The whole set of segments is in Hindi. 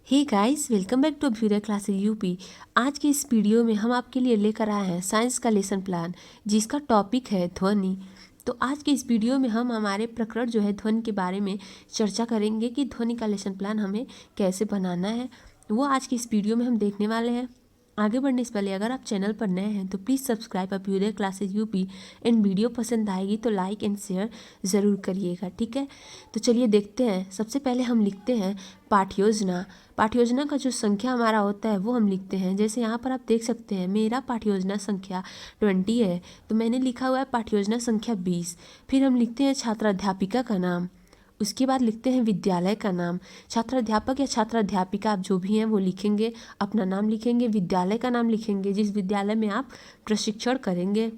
Hey guys, welcome back to Abhyudaya classes UP. आज की इस वीडियो में हम आपके लिए लेकर आए हैं साइंस का लेसन प्लान, जिसका टॉपिक है ध्वनि। तो आज की इस वीडियो में हम हमारे प्रकरण जो है ध्वनि के बारे में चर्चा करेंगे कि ध्वनि का लेसन प्लान हमें कैसे बनाना है, वो आज की इस वीडियो में हम देखने वाले हैं। आगे बढ़ने से पहले अगर आप चैनल पर नए हैं तो please subscribe Abhyudaya classes UP and video पसंद आएगी तो लाइक एंड शेयर ज़रूर करिएगा, ठीक है। तो चलिए देखते हैं। सबसे पहले हम लिखते हैं पाठ्य योजना। पाठ्य योजना का जो संख्या हमारा होता है वो हम लिखते हैं। जैसे यहाँ पर आप देख सकते हैं मेरा पाठ्य योजना संख्या 20 है, तो मैंने लिखा हुआ है पाठ्य योजना संख्या 20। फिर हम लिखते हैं छात्राध्यापिका का नाम, उसके बाद लिखते हैं विद्यालय का नाम। छात्राध्यापक या छात्राध्यापिका आप जो भी हैं वो लिखेंगे, अपना नाम लिखेंगे, विद्यालय का नाम लिखेंगे जिस विद्यालय में आप प्रशिक्षण करेंगे।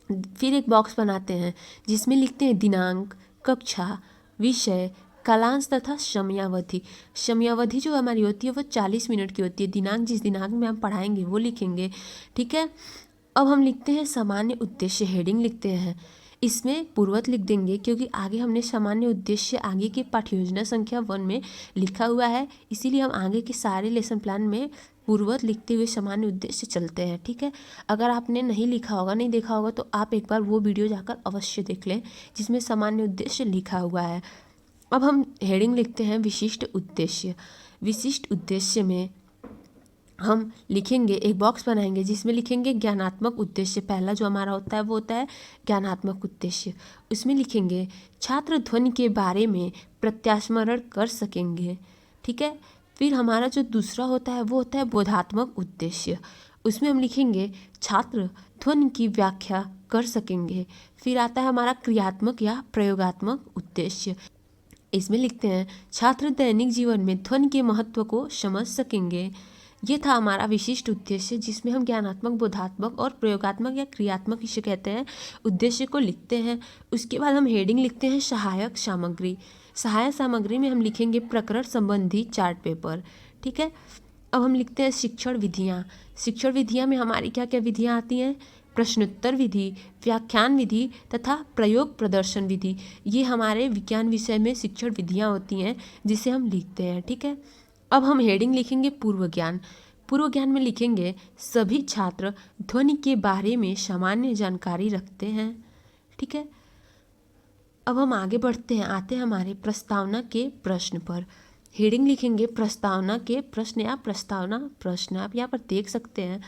फिर एक बॉक्स बनाते हैं जिसमें लिखते हैं दिनांक, कक्षा, विषय, कालांश तथा समयावधि। समयावधि जो हमारी होती है वो 40 मिनट की होती है। दिनांक जिस दिनांक में हम पढ़ाएंगे वो लिखेंगे, ठीक है। अब हम लिखते हैं सामान्य उद्देश्य, हेडिंग लिखते हैं। इसमें पूर्वत लिख देंगे क्योंकि आगे हमने सामान्य उद्देश्य आगे के पाठ्य योजना संख्या 1 में लिखा हुआ है, इसीलिए हम आगे के सारे लेसन प्लान में पूर्वत लिखते हुए सामान्य उद्देश्य चलते हैं, ठीक है। अगर आपने नहीं लिखा होगा, नहीं देखा होगा, तो आप एक बार वो वीडियो जाकर अवश्य देख लें जिसमें सामान्य उद्देश्य लिखा हुआ है। अब हम हेडिंग लिखते हैं विशिष्ट उद्देश्य। विशिष्ट उद्देश्य में हम लिखेंगे, एक बॉक्स बनाएंगे जिसमें लिखेंगे ज्ञानात्मक उद्देश्य। पहला जो हमारा होता है वो होता है ज्ञानात्मक उद्देश्य। उसमें लिखेंगे छात्र ध्वनि के बारे में प्रत्यास्मरण कर सकेंगे, ठीक है। फिर हमारा जो दूसरा होता है वो होता है बोधात्मक उद्देश्य। उसमें हम लिखेंगे छात्र ध्वनि की व्याख्या कर सकेंगे। फिर आता है हमारा क्रियात्मक या प्रयोगात्मक उद्देश्य। इसमें लिखते हैं छात्र दैनिक जीवन में ध्वनि के महत्व को समझ सकेंगे। ये था हमारा विशिष्ट उद्देश्य जिसमें हम ज्ञानात्मक, बोधात्मक और प्रयोगात्मक या क्रियात्मक इसे कहते हैं उद्देश्य को लिखते हैं। उसके बाद हम हेडिंग लिखते हैं सहायक सामग्री। सहायक सामग्री में हम लिखेंगे प्रकरण संबंधी चार्ट पेपर, ठीक है। अब हम लिखते हैं शिक्षण विधियाँ। शिक्षण विधियाँ में हमारी क्या क्या विधियाँ आती हैं? प्रश्नोत्तर विधि, व्याख्यान विधि तथा प्रयोग प्रदर्शन विधि। ये हमारे विज्ञान विषय में शिक्षण विधियाँ होती हैं जिसे हम लिखते हैं, ठीक है। अब हम हेडिंग लिखेंगे पूर्व ज्ञान। पूर्व ज्ञान में लिखेंगे सभी छात्र ध्वनि के बारे में सामान्य जानकारी रखते हैं, ठीक है। अब हम आगे बढ़ते हैं, आते हैं हमारे प्रस्तावना के प्रश्न पर। हेडिंग लिखेंगे प्रस्तावना के प्रश्न या प्रस्तावना प्रश्न। आप यहाँ पर देख सकते हैं,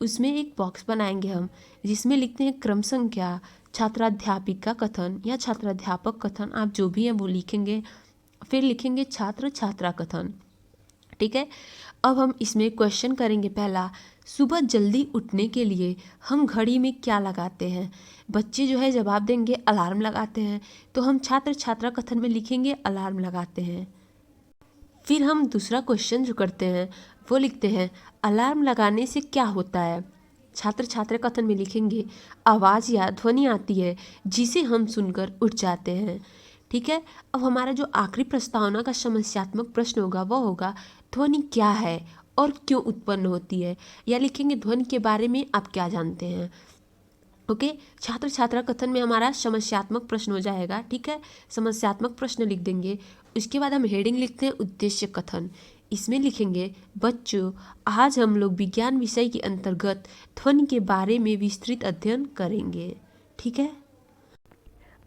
उसमें एक बॉक्स बनाएंगे हम जिसमें लिखते हैं क्रम संख्या, छात्राध्यापिका कथन या छात्राध्यापक कथन, आप जो भी हैं वो लिखेंगे। फिर लिखेंगे छात्र छात्रा कथन, ठीक है। अब हम इसमें क्वेश्चन करेंगे। पहला, सुबह जल्दी उठने के लिए हम घड़ी में क्या लगाते हैं? बच्चे जो है जवाब देंगे अलार्म लगाते हैं, तो हम छात्र छात्रा कथन में लिखेंगे अलार्म लगाते हैं। फिर हम दूसरा क्वेश्चन जो करते हैं वो लिखते हैं अलार्म लगाने से क्या होता है? छात्र छात्रा कथन में लिखेंगे आवाज़ या ध्वनि आती है जिसे हम सुनकर उठ जाते हैं, ठीक है। अब हमारा जो आखिरी प्रस्तावना का समस्यात्मक प्रश्न होगा वो होगा ध्वनि क्या है और क्यों उत्पन्न होती है, या लिखेंगे ध्वनि के बारे में आप क्या जानते हैं, ओके। छात्र छात्रा कथन में हमारा समस्यात्मक प्रश्न हो जाएगा, ठीक है। समस्यात्मक प्रश्न लिख देंगे। उसके बाद हम हेडिंग लिखते हैं उद्देश्य कथन। इसमें लिखेंगे बच्चों, आज हम लोग विज्ञान विषय के अंतर्गत ध्वनि के बारे में विस्तृत अध्ययन करेंगे, ठीक है।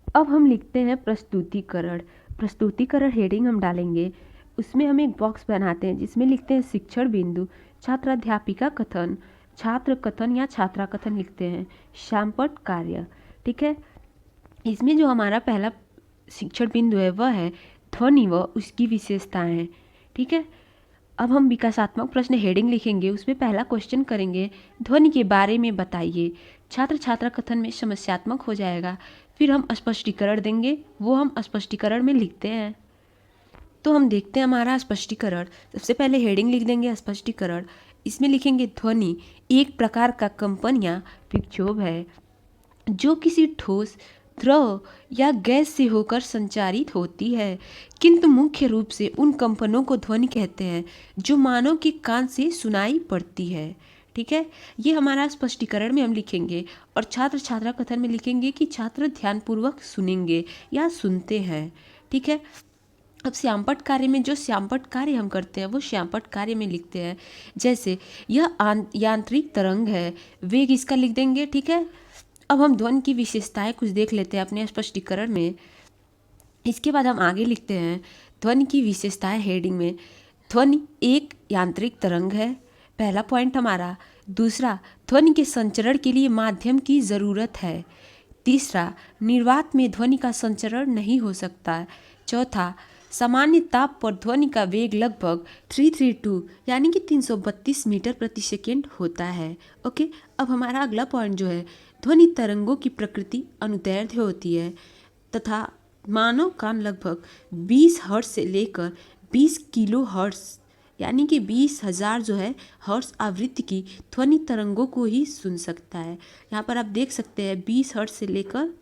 अब हम लिखते हैं प्रस्तुतिकरण। प्रस्तुतिकरण हेडिंग हम डालेंगे। उसमें हम एक बॉक्स बनाते हैं जिसमें लिखते हैं शिक्षण बिंदु, छात्राध्यापिका कथन, छात्र कथन या छात्रा कथन लिखते हैं, श्यामपट्ट कार्य, ठीक है। इसमें जो हमारा पहला शिक्षण बिंदु है वह है ध्वनि व उसकी विशेषताएं, ठीक है। अब हम विकासात्मक प्रश्न हेडिंग लिखेंगे। उसमें पहला क्वेश्चन करेंगे ध्वनि के बारे में बताइए। छात्र छात्रा कथन में समस्यात्मक हो जाएगा। फिर हम स्पष्टीकरण देंगे, वो हम स्पष्टीकरण में लिखते हैं। तो हम देखते हैं हमारा स्पष्टीकरण। सबसे पहले हेडिंग लिख देंगे स्पष्टीकरण। इसमें लिखेंगे ध्वनि एक प्रकार का कंपन या विक्षोभ है जो किसी ठोस, द्रव या गैस से होकर संचारित होती है, किंतु मुख्य रूप से उन कंपनों को ध्वनि कहते हैं जो मानव के कान से सुनाई पड़ती है, ठीक है। ये हमारा स्पष्टीकरण में हम लिखेंगे। और छात्र छात्रा कथन में लिखेंगे कि छात्र ध्यानपूर्वक सुनेंगे या सुनते हैं, ठीक है। अब श्यामपट्ट कार्य में जो श्यामपट्ट कार्य हम करते हैं वो श्यामपट्ट कार्य में लिखते हैं। जैसे यह यांत्रिक तरंग है, वेग इसका लिख देंगे, ठीक है। अब हम ध्वनि की विशेषताएं कुछ देख लेते हैं अपने स्पष्टीकरण में। इसके बाद हम आगे लिखते हैं ध्वनि की विशेषताएं हेडिंग में। ध्वनि एक यांत्रिक तरंग है, पहला पॉइंट हमारा। दूसरा, ध्वनि के संचरण के लिए माध्यम की ज़रूरत है। तीसरा, निर्वात में ध्वनि का संचरण नहीं हो सकता। चौथा, सामान्य ताप पर ध्वनि का वेग लगभग 332 यानी कि 332 मीटर प्रति सेकेंड होता है। ओके, अब हमारा अगला पॉइंट जो है, ध्वनि तरंगों की प्रकृति अनुदैर्ध्य होती है तथा मानव कान लगभग 20 हर्ट्ज से लेकर 20 किलो हर्ट्ज यानी कि 20,000 जो है हर्ट्ज आवृत्ति की ध्वनि तरंगों को ही सुन सकता है। यहाँ पर आप देख सकते हैं 20 हर्ट्ज से लेकर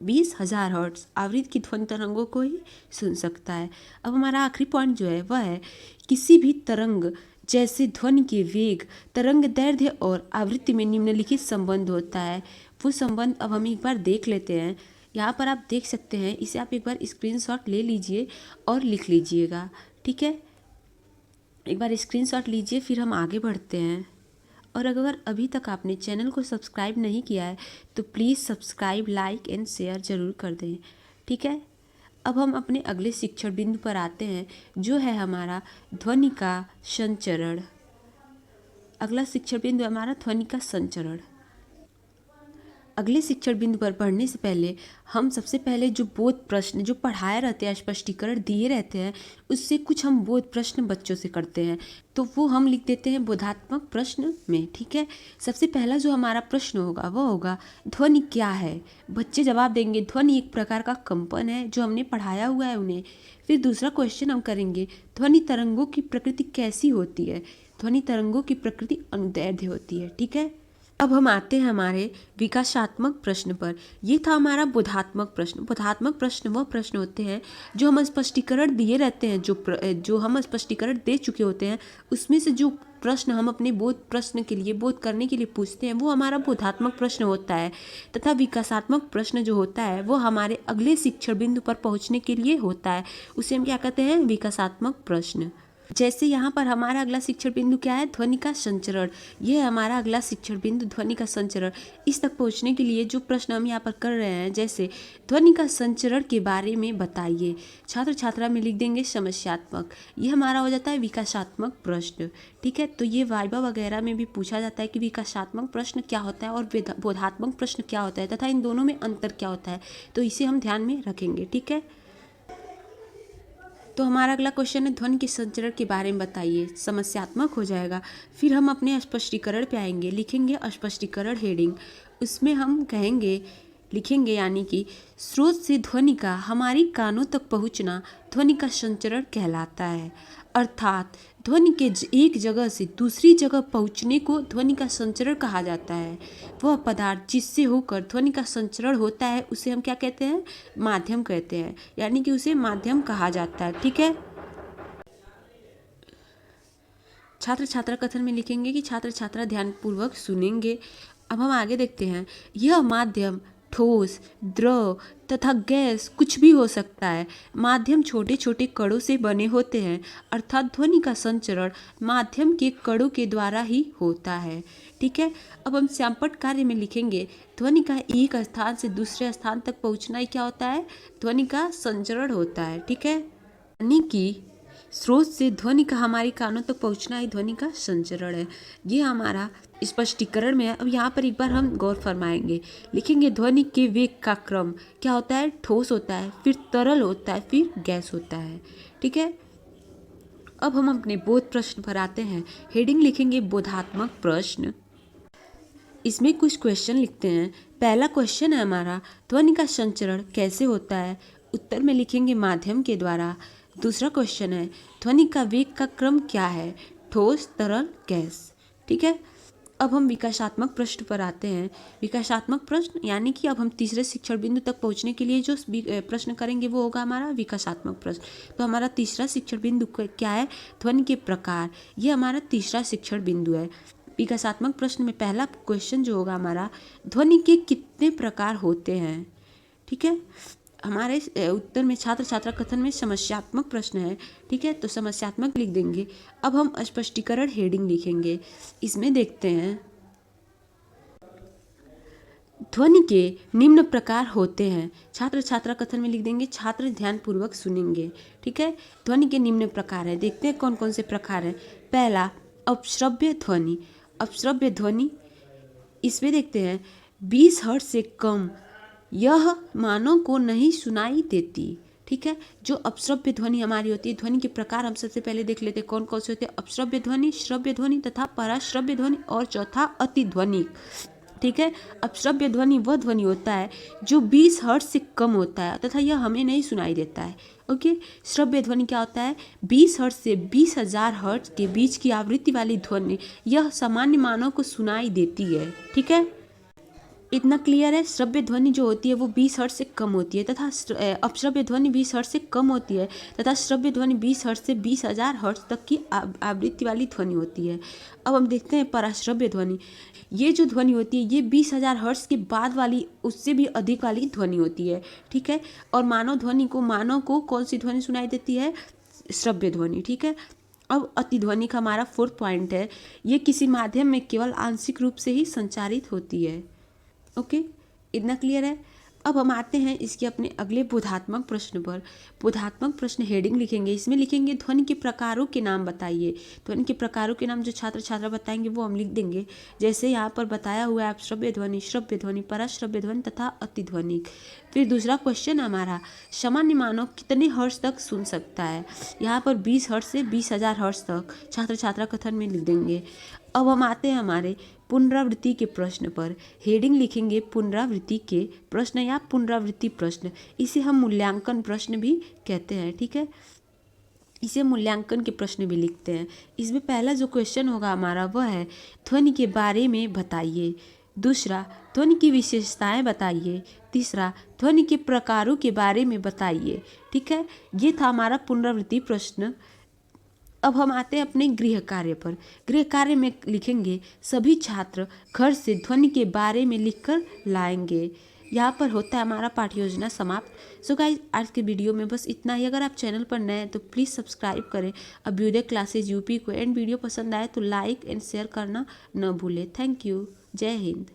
20,000 हर्ट्ज आवृत्ति की ध्वनि तरंगों को ही सुन सकता है। अब हमारा आखिरी पॉइंट जो है वह है किसी भी तरंग जैसे ध्वनि के वेग, तरंग दैर्ध्य और आवृत्ति में निम्नलिखित संबंध होता है। वो संबंध अब हम एक बार देख लेते हैं। यहाँ पर आप देख सकते हैं, इसे आप एक बार स्क्रीनशॉट ले लीजिए और लिख लीजिएगा, ठीक है। एक बार स्क्रीनशॉट लीजिए, फिर हम आगे बढ़ते हैं। और अगर अभी तक आपने चैनल को सब्सक्राइब नहीं किया है तो please subscribe, like and share ज़रूर कर दें, ठीक है। अब हम अपने अगले शिक्षण बिंदु पर आते हैं जो है हमारा ध्वनि का संचरण। अगला शिक्षण बिंदु हमारा ध्वनि का संचरण। अगले शिक्षण बिंदु पर पढ़ने से पहले हम सबसे पहले जो बोध प्रश्न जो पढ़ाए रहते हैं, स्पष्टीकरण दिए रहते हैं, उससे कुछ हम बोध प्रश्न बच्चों से करते हैं, तो वो हम लिख देते हैं बोधात्मक प्रश्न में, ठीक है। सबसे पहला जो हमारा प्रश्न होगा वो होगा ध्वनि क्या है। बच्चे जवाब देंगे ध्वनि एक प्रकार का कंपन है, जो हमने पढ़ाया हुआ है उन्हें। फिर दूसरा क्वेश्चन हम करेंगे ध्वनि तरंगों की प्रकृति कैसी होती है। ध्वनि तरंगों की प्रकृति अनुदैर्ध्य होती है, ठीक है। अब हम आते हैं हमारे विकासात्मक प्रश्न पर। ये था हमारा बोधात्मक प्रश्न। बोधात्मक प्रश्न वह प्रश्न होते हैं जो हम स्पष्टीकरण दिए रहते हैं, जो हम स्पष्टीकरण दे चुके होते हैं, उसमें से जो प्रश्न हम अपने बोध प्रश्न के लिए, बोध करने के लिए पूछते हैं, वो हमारा बोधात्मक प्रश्न होता है। तथा विकासात्मक प्रश्न जो होता है वो हमारे अगले शिक्षण बिंदु पर पहुंचने के लिए होता है, उसे हम क्या कहते हैं, विकासात्मक प्रश्न। जैसे यहाँ पर हमारा अगला शिक्षण बिंदु क्या है, ध्वनि का संचरण। यह हमारा अगला शिक्षण बिंदु ध्वनि का संचरण। इस तक पहुँचने के लिए जो प्रश्न हम यहाँ पर कर रहे हैं, जैसे ध्वनि का संचरण के बारे में बताइए, छात्र छात्रा में लिख देंगे समस्यात्मक। ये हमारा हो जाता है विकासात्मक प्रश्न, ठीक है। तो ये वाइवा वगैरह में भी पूछा जाता है कि विकासात्मक प्रश्न क्या होता है और बोधात्मक प्रश्न क्या होता है तथा इन दोनों में अंतर क्या होता है, तो इसे हम ध्यान में रखेंगे, ठीक है। तो हमारा अगला क्वेश्चन है ध्वनि के संचरण के बारे में बताइए, समस्यात्मक हो जाएगा। फिर हम अपने स्पष्टीकरण पे आएंगे, लिखेंगे स्पष्टीकरण हेडिंग। उसमें हम लिखेंगे यानी कि स्रोत से ध्वनि का हमारी कानों तक पहुंचना ध्वनि का संचरण कहलाता है। अर्थात ध्वनि के एक जगह से दूसरी जगह पहुंचने को ध्वनि का संचरण कहा जाता है। वह पदार्थ जिससे होकर ध्वनि का संचरण होता है उसे हम क्या कहते हैं, माध्यम कहते हैं, यानी कि उसे माध्यम कहा जाता है, ठीक है। छात्र छात्रा कथन में लिखेंगे कि छात्र छात्रा ध्यानपूर्वक सुनेंगे। अब हम आगे देखते हैं, यह माध्यम ठोस, द्रव तथा गैस कुछ भी हो सकता है। माध्यम छोटे छोटे कणों से बने होते हैं, अर्थात ध्वनि का संचरण माध्यम के कणों के द्वारा ही होता है, ठीक है। अब हम श्यामपट्ट कार्य में लिखेंगे ध्वनि का एक स्थान से दूसरे स्थान तक पहुंचना ही क्या होता है, ध्वनि का संचरण होता है, ठीक है। यानी कि स्रोत से ध्वनि का हमारी कानों तक पहुंचना ही ध्वनि का संचरण है। ये हमारा स्पष्टीकरण में है। अब यहाँ पर एक बार हम गौर फरमाएंगे, लिखेंगे ध्वनि के वेग का क्रम क्या होता है, ठोस होता है, फिर तरल होता है, फिर गैस होता है, ठीक है। अब हम अपने बोध प्रश्न पर आते हैं। हेडिंग लिखेंगे बोधात्मक प्रश्न। इसमें कुछ क्वेश्चन लिखते हैं। पहला क्वेश्चन है हमारा ध्वनि का संचरण कैसे होता है। उत्तर में लिखेंगे माध्यम के द्वारा। दूसरा क्वेश्चन है ध्वनि का वेग का क्रम क्या है, ठोस, तरल, गैस, ठीक है। अब हम विकासात्मक प्रश्न पर आते हैं। विकासात्मक प्रश्न यानी कि अब हम तीसरे शिक्षण बिंदु तक पहुंचने के लिए जो प्रश्न करेंगे वो होगा हमारा विकासात्मक प्रश्न। तो हमारा तीसरा शिक्षण बिंदु क्या है, ध्वनि के प्रकार। ये हमारा तीसरा शिक्षण बिंदु है। विकासात्मक प्रश्न में पहला क्वेश्चन जो होगा हमारा, ध्वनि के कितने प्रकार होते हैं, ठीक है। हमारे उत्तर में छात्र छात्रा कथन में समस्यात्मक प्रश्न है, ठीक है, तो समस्यात्मक लिख देंगे। अब हम स्पष्टीकरण हेडिंग लिखेंगे। इसमें देखते हैं, ध्वनि के निम्न प्रकार होते हैं। छात्र छात्रा कथन में लिख देंगे छात्र ध्यानपूर्वक सुनेंगे, ठीक है। ध्वनि के निम्न प्रकार है, देखते हैं कौन कौन से प्रकार हैं। पहला, अपश्रव्य ध्वनि। अपश्रव्य ध्वनि इसमें देखते हैं 20 हर्ट्ज से कम यह मानव को नहीं सुनाई देती, ठीक है। जो अपश्रव्य ध्वनि हमारी होती है, ध्वनि के प्रकार हम सबसे पहले देख लेते हैं कौन कौन से होते हैं। अपश्रव्य ध्वनि, श्रव्य ध्वनि तथा पराश्रव्य ध्वनि, और चौथा अतिध्वनिक, ठीक है। अपश्रव्य ध्वनि वह ध्वनि होता है जो 20 हर्ट्ज से कम होता है तथा यह हमें नहीं सुनाई देता है, ओके। श्रव्य ध्वनि क्या होता है, 20 हर्ट्ज से 20,000 हर्ट्ज के बीच की आवृत्ति वाली ध्वनि, यह सामान्य मानव को सुनाई देती है, ठीक है। इतना क्लियर है। श्रव्य ध्वनि जो होती है वो 20 हर्ट्ज से कम होती है तथा अपश्रव्य ध्वनि 20 हर्ट्ज से कम होती है तथा श्रव्य ध्वनि 20 हर्ट्ज से 20,000 हर्ट्ज तक की आवृत्ति वाली ध्वनि होती है। अब हम देखते हैं पराश्रव्य ध्वनि। ये जो ध्वनि होती है ये 20,000 हर्ट्ज के बाद वाली, उससे भी अधिक वाली ध्वनि होती है, ठीक है। और मानव को कौन सी ध्वनि सुनाई देती है, श्रव्य ध्वनि, ठीक है। अब अतिध्वनि का हमारा 4th पॉइंट है, ये किसी माध्यम में केवल आंशिक रूप से ही संचारित होती है, ओके। इतना क्लियर है। अब हम आते हैं इसके अपने अगले बोधात्मक प्रश्न पर। बोधात्मक प्रश्न हेडिंग लिखेंगे, इसमें लिखेंगे ध्वनि के प्रकारों के नाम बताइए। ध्वनि के प्रकारों के नाम जो छात्र छात्रा बताएंगे वो हम लिख देंगे। जैसे यहाँ पर बताया हुआ है अपश्रव्य ध्वनि, श्रव्य ध्वनि, पराश्रव्य ध्वनि तथा अतिध्वनिक। फिर दूसरा क्वेश्चन हमारा, सामान्य मानव कितने हर्ट्ज तक सुन सकता है। यहाँ पर 20 हर्ट्ज से 20,000 हर्ट्ज तक छात्र छात्रा कथन में लिख देंगे। अब हम आते हैं हमारे पुनरावृत्ति के प्रश्न पर। हेडिंग लिखेंगे पुनरावृत्ति के प्रश्न या पुनरावृत्ति प्रश्न। इसे हम मूल्यांकन प्रश्न भी कहते हैं, ठीक है। इसे मूल्यांकन के प्रश्न भी लिखते हैं। इसमें पहला जो क्वेश्चन होगा हमारा वह है ध्वनि के बारे में बताइए। दूसरा, ध्वनि की विशेषताएं बताइए। तीसरा, ध्वनि के प्रकारों के बारे में बताइए, ठीक है। ये था हमारा पुनरावृत्ति प्रश्न। अब हम आते हैं अपने गृह कार्य पर। गृह कार्य में लिखेंगे सभी छात्र घर से ध्वनि के बारे में लिखकर लाएंगे। यहाँ पर होता है हमारा पाठ्य योजना समाप्त। सो गाइस, आज के वीडियो में बस इतना ही। अगर आप चैनल पर नए हैं तो प्लीज़ सब्सक्राइब करें अभ्युदय क्लासेज यूपी को। एंड वीडियो पसंद आए तो लाइक एंड शेयर करना न भूलें। Thank you. जय हिंद।